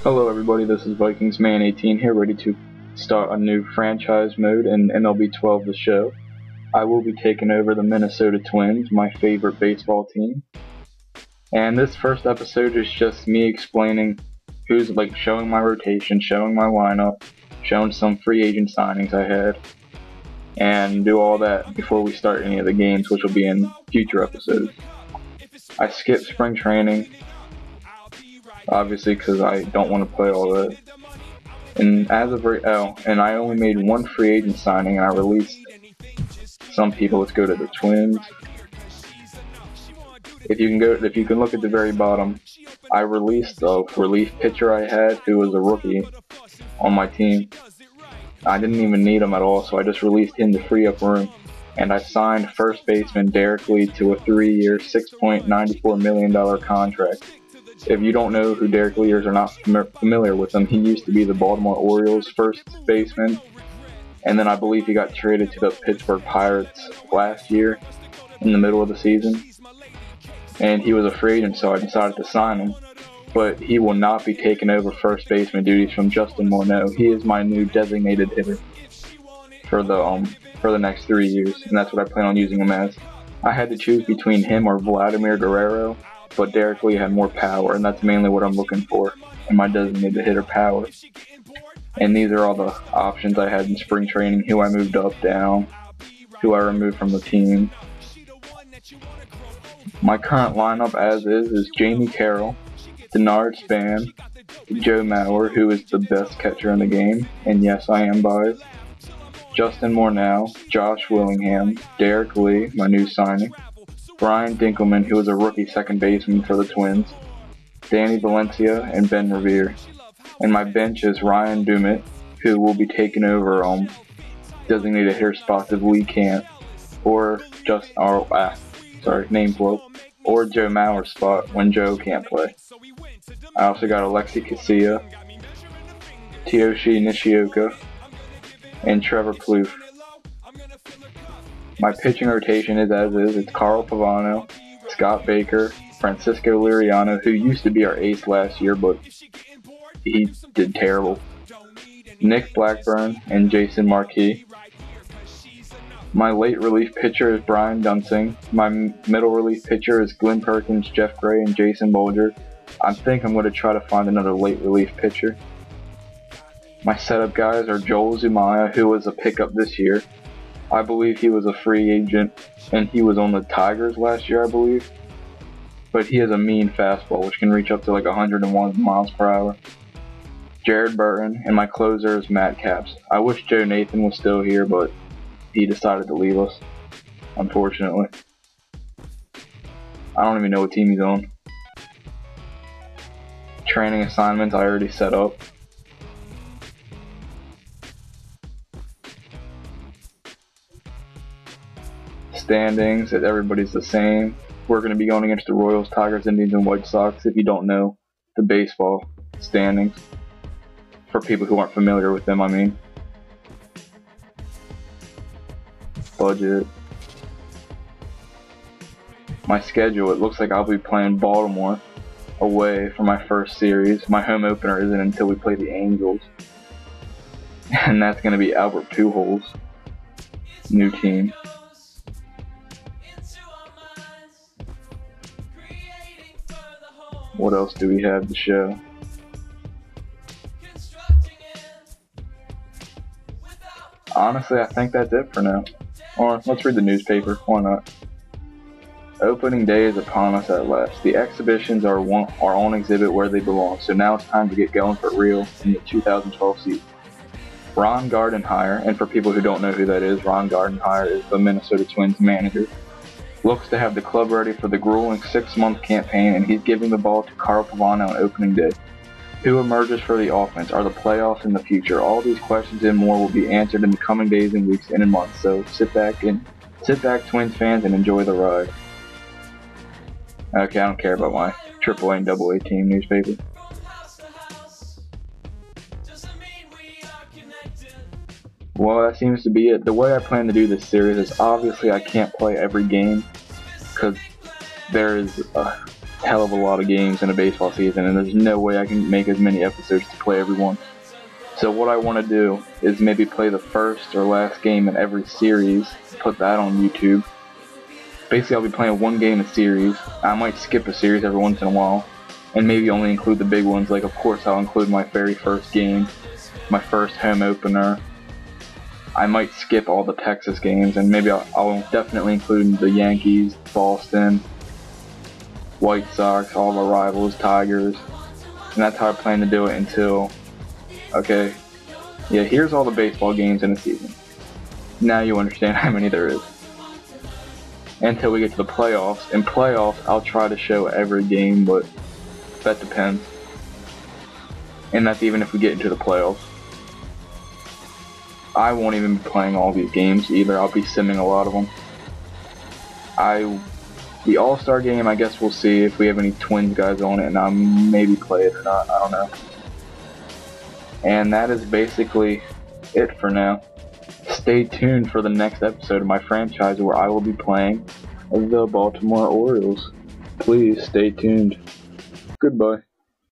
Hello everybody, this is Vikings Man 18 here, ready to start a new franchise mode in MLB 12 The Show. I will be taking over the Minnesota Twins, my favorite baseball team. And this first episode is just me explaining showing my rotation, showing my lineup, showing some free agent signings I had, and do all that before we start any of the games, which will be in future episodes. I skipped spring training, obviously, because I don't want to play all that. And and I only made one free agent signing, and I released some people. Let's go to the Twins. If you can look at the very bottom, I released the relief pitcher I had, who was a rookie on my team. I didn't even need him at all, so I just released him to free up room. And I signed first baseman Derek Lee to a 3-year, $6.94 million contract. If you don't know who Derek Lee is or not familiar with him, he used to be the Baltimore Orioles first baseman, and then I believe he got traded to the Pittsburgh Pirates last year in the middle of the season, and he was a free agent, so I decided to sign him. But he will not be taking over first baseman duties from Justin Morneau. He is my new designated hitter for the next 3 years, and that's what I plan on using him as. I had to choose between him or Vladimir Guerrero, but Derek Lee had more power, and that's mainly what I'm looking for in my designated hitter, power. And these are all the options I had in spring training: who I moved up, down, who I removed from the team. My current lineup as is Jamie Carroll, Denard Span, Joe Mauer, who is the best catcher in the game, and yes, I am biased, Justin Morneau, Josh Willingham, Derek Lee, my new signing, Brian Dinkelman, who was a rookie second baseman for the Twins, Danny Valencia, and Ben Revere. And my bench is Ryan Dumit, who will be taking over designated hitter spots if Lee can't, or name float, or Joe Mauer's spot when Joe can't play. I also got Alexi Casilla, Tyoshi Nishioka, and Trevor Plouffe. My pitching rotation is as is. It's Carl Pavano, Scott Baker, Francisco Liriano, who used to be our ace last year, but he did terrible, Nick Blackburn, and Jason Marquis. My late relief pitcher is Brian Dunsing. My middle relief pitcher is Glenn Perkins, Jeff Gray, and Jason Bolger. I think I'm going to try to find another late relief pitcher. My setup guys are Joel Zumaya, who was a pickup this year. I believe he was a free agent, and he was on the Tigers last year, I believe. But he has a mean fastball, which can reach up to like 101 miles per hour. Jared Burton, and my closer is Matt Capps. I wish Joe Nathan was still here, but he decided to leave us, unfortunately. I don't even know what team he's on. Training assignments I already set up. Standings, that everybody's the same. We're going to be going against the Royals, Tigers, Indians, and White Sox, if you don't know the baseball standings. For people who aren't familiar with them, I mean. Budget. My schedule, it looks like I'll be playing Baltimore away for my first series. My home opener isn't until we play the Angels. And that's going to be Albert Pujols' new team. What else do we have to show? Honestly, I think that's it for now. Or let's read the newspaper. Why not? Opening day is upon us at last. The exhibitions are on exhibit where they belong, so now it's time to get going for real in the 2012 season. Ron Gardenhire, and for people who don't know who that is, Ron Gardenhire is the Minnesota Twins manager, looks to have the club ready for the grueling 6-month campaign, and he's giving the ball to Carl Pavano on opening day. Who emerges for the offense? Are the playoffs in the future? All these questions and more will be answered in the coming days and weeks and in months, so sit back, Twins fans, and enjoy the ride. Okay, I don't care about my AAA and AA team newspaper. Well, that seems to be it. The way I plan to do this series is obviously I can't play every game because there is hell of a lot of games in a baseball season, and there's no way I can make as many episodes to play every one. So what I want to do is maybe play the first or last game in every series, put that on YouTube. Basically, I'll be playing one game a series. I might skip a series every once in a while, and maybe only include the big ones. Like, of course, I'll include my very first game, my first home opener. I might skip all the Texas games, and maybe I'll definitely include the Yankees, Boston, White Sox, all the rivals, Tigers. And that's how I plan to do it until, okay, yeah, here's all the baseball games in a season. Now you understand how many there is. Until we get to the playoffs. In playoffs, I'll try to show every game, but that depends. And that's even if we get into the playoffs. I won't even be playing all these games either. I'll be simming a lot of them. The All-Star game, I guess we'll see if we have any Twins guys on it, and I'll maybe play it or not. I don't know. And that is basically it for now. Stay tuned for the next episode of my franchise where I will be playing the Baltimore Orioles. Please stay tuned. Goodbye.